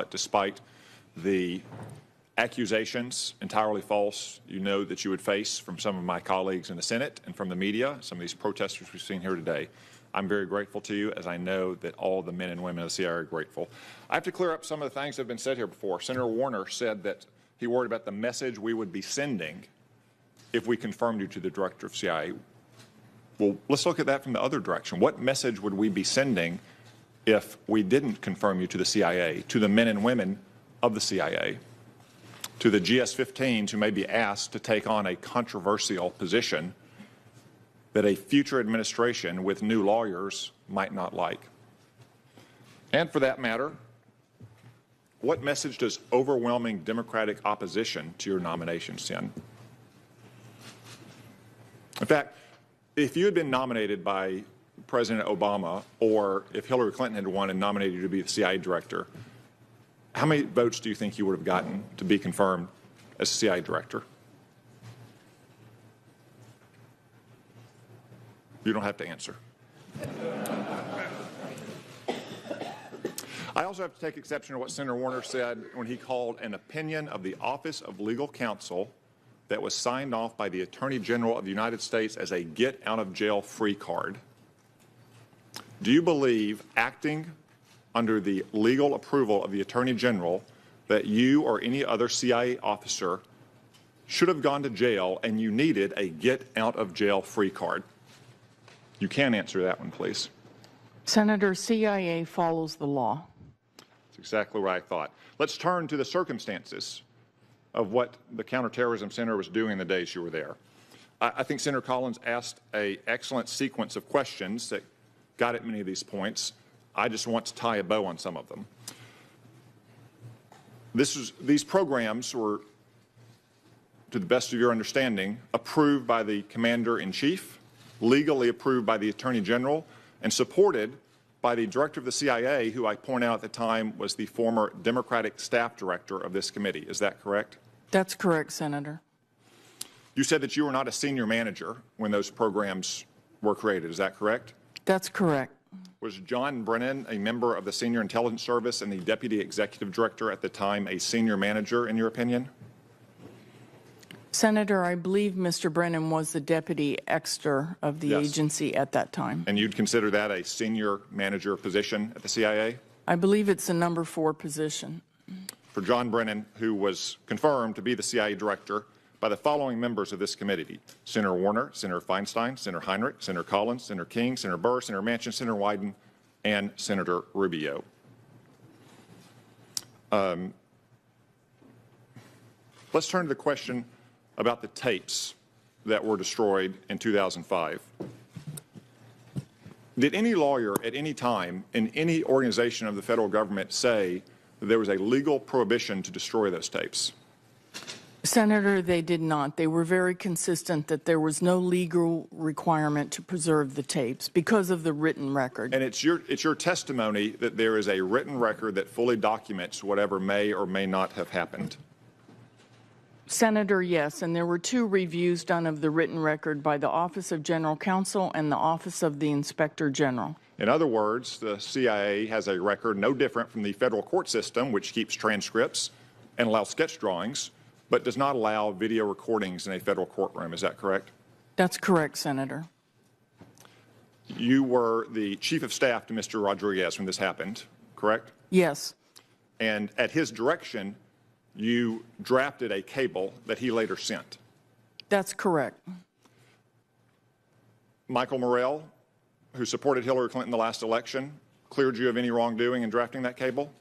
despite the accusations, entirely false, you know, that you would face from some of my colleagues in the Senate and from the media, some of these protesters we've seen here today. I'm very grateful to you, as I know that all the men and women of the CIA are grateful. I have to clear up some of the things that have been said here before. Senator Warner said that he worried about the message we would be sending if we confirmed you to the director of CIA. Well, let's look at that from the other direction. What message would we be sending if we didn't confirm you to the CIA, to the men and women of the CIA, to the GS-15s who may be asked to take on a controversial position that a future administration with new lawyers might not like? And for that matter, what message does overwhelming Democratic opposition to your nomination send? In fact, if you had been nominated by President Obama, or if Hillary Clinton had won and nominated you to be the CIA director, how many votes do you think you would have gotten to be confirmed as CIA director? You don't have to answer. I also have to take exception to what Senator Warner said when he called an opinion of the Office of Legal Counsel that was signed off by the Attorney General of the United States as a get-out-of-jail-free card. Do you believe, acting under the legal approval of the Attorney General, that you or any other CIA officer should have gone to jail and you needed a get-out-of-jail-free card? You can answer that one, please. Senator, CIA follows the law. That's exactly what I thought. Let's turn to the circumstances of what the Counterterrorism Center was doing in the days you were there. I think Senator Collins asked an excellent sequence of questions that got at many of these points. I just want to tie a bow on some of them. These programs were, to the best of your understanding, approved by the Commander-in-Chief, legally approved by the Attorney General, and supported by the Director of the CIA, who I point out at the time was the former Democratic staff director of this committee. Is that correct? That's correct, Senator. You said that you were not a senior manager when those programs were created. Is that correct? That's correct. Was John Brennan a member of the Senior Intelligence Service and the Deputy Executive Director at the time a senior manager, in your opinion? Senator, I believe Mr. Brennan was the Deputy Exter of the agency at that time. And you'd consider that a senior manager position at the CIA? I believe it's the number 4 position. For John Brennan, who was confirmed to be the CIA director by the following members of this committee: Senator Warner, Senator Feinstein, Senator Heinrich, Senator Collins, Senator King, Senator Burr, Senator Manchin, Senator Wyden, and Senator Rubio. Let's turn to the question about the tapes that were destroyed in 2005. Did any lawyer at any time in any organization of the federal government say that there was a legal prohibition to destroy those tapes? Senator, they did not. They were very consistent that there was no legal requirement to preserve the tapes because of the written record. And it's your testimony that there is a written record that fully documents whatever may or may not have happened? Senator, yes, and there were 2 reviews done of the written record by the Office of General Counsel and the Office of the Inspector General. In other words, the CIA has a record no different from the federal court system, which keeps transcripts and allows sketch drawings, but does not allow video recordings in a federal courtroom. Is that correct? That's correct, Senator. You were the chief of staff to Mr. Rodriguez when this happened, correct? Yes. And at his direction, you drafted a cable that he later sent. That's correct. Michael Morrell, who supported Hillary Clinton in the last election, cleared you of any wrongdoing in drafting that cable?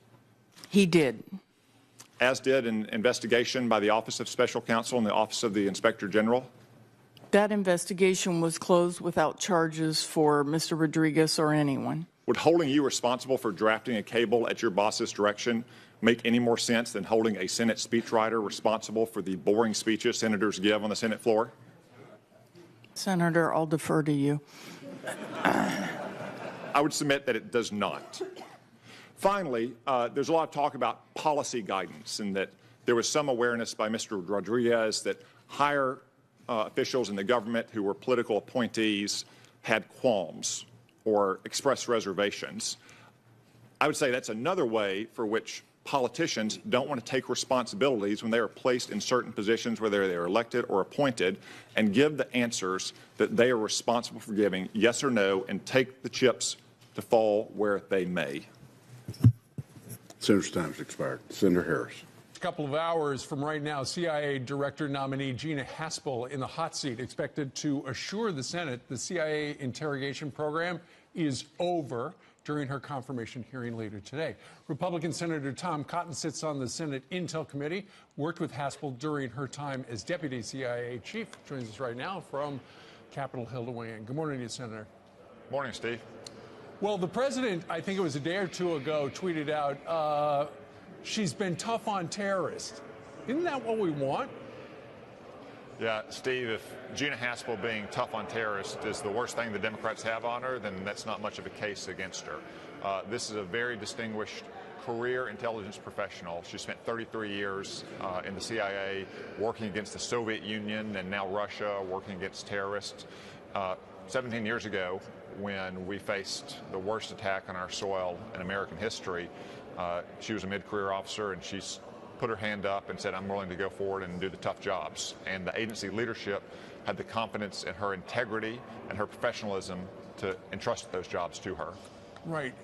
He did. As did an investigation by the Office of Special Counsel and the Office of the Inspector General? That investigation was closed without charges for Mr. Rodriguez or anyone. Would holding you responsible for drafting a cable at your boss's direction make any more sense than holding a Senate speechwriter responsible for the boring speeches senators give on the Senate floor? Senator, I'll defer to you. I would submit that it does not. Finally, there's a lot of talk about policy guidance and that there was some awareness by Mr. Rodriguez that higher officials in the government who were political appointees had qualms or expressed reservations. I would say that's another way for which politicians don't want to take responsibilities when they are placed in certain positions, whether they are elected or appointed, and give the answers that they are responsible for giving, yes or no, and take the chips to fall where they may. Senator's time's expired. Senator Harris. A couple of hours from right now, CIA Director nominee Gina Haspel in the hot seat, expected to assure the Senate the CIA interrogation program is over during her confirmation hearing later today. Republican Senator Tom Cotton sits on the Senate Intel Committee, worked with Haspel during her time as Deputy CIA Chief. Joins us right now from Capitol Hill to weigh in. Good morning to you, Senator. Morning, Steve. Well, the president, I think it was a day or two ago, tweeted out, she's been tough on terrorists. Isn't that what we want? Yeah, Steve, if Gina Haspel being tough on terrorists is the worst thing the Democrats have on her, then that's not much of a case against her. This is a very distinguished career intelligence professional. She spent 33 years in the CIA working against the Soviet Union and now Russia, working against terrorists. 17 years ago, when we faced the worst attack on our soil in American history, she was a mid-career officer, and she's put her hand up and said, I'm willing to go forward and do the tough jobs. And the agency leadership had the confidence in her integrity and her professionalism to entrust those jobs to her. Right.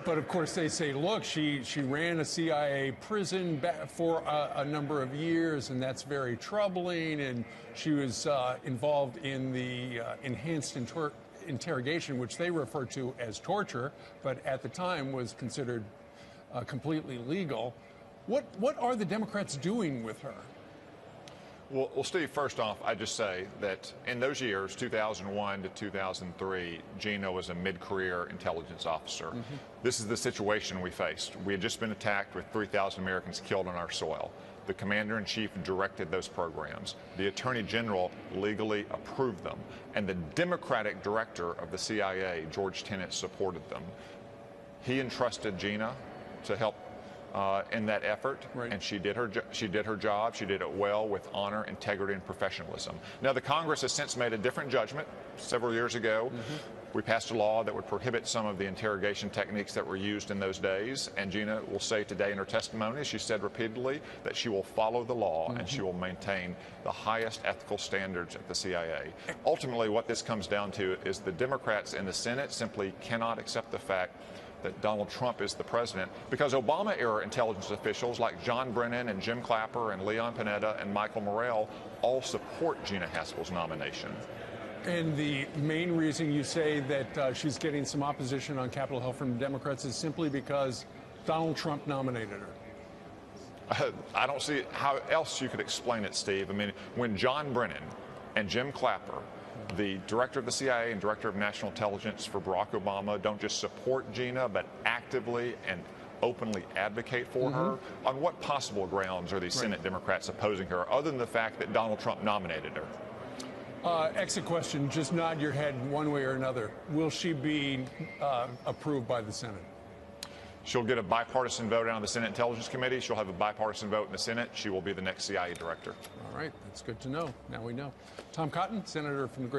But of course they say, look, she ran a CIA prison for a number of years, and that's very troubling. And she was involved in the enhanced interrogation, which they refer to as torture, but at the time was considered completely legal. What are the Democrats doing with her? Well, Steve, first off, I just say that in those years, 2001 to 2003, Gina was a mid-career intelligence officer. Mm-hmm. This is the situation we faced. We had just been attacked with 3,000 Americans killed on our soil. The commander-in-chief directed those programs. The attorney general legally approved them. And the Democratic director of the CIA, George Tenet, supported them. He entrusted Gina to help in that effort, right. And she did her job. She did it well with honor, integrity, and professionalism. Now, the Congress has since made a different judgment. Several years ago, we passed a law that would prohibit some of the interrogation techniques that were used in those days. And Gina will say today in her testimony, she said repeatedly that she will follow the law and she will maintain the highest ethical standards at the CIA. Ultimately, what this comes down to is the Democrats in the Senate simply cannot accept the fact that Donald Trump is the president, because Obama-era intelligence officials like John Brennan and Jim Clapper and Leon Panetta and Michael Morrell all support Gina Haspel's nomination. And the main reason you say that she's getting some opposition on Capitol Hill from the Democrats is simply because Donald Trump nominated her. I don't see how else you could explain it, Steve. I mean, when John Brennan and Jim Clapper, the director of the CIA and director of national intelligence for Barack Obama, don't just support Gina, but actively and openly advocate for her, on what possible grounds are these Senate Democrats opposing her, other than the fact that Donald Trump nominated her? Exit question, just nod your head one way or another. Will she be approved by the Senate? She'll get a bipartisan vote out of the Senate Intelligence Committee. She'll have a bipartisan vote in the Senate. She will be the next CIA director. All right, that's good to know. Now we know. Tom Cotton, Senator from the great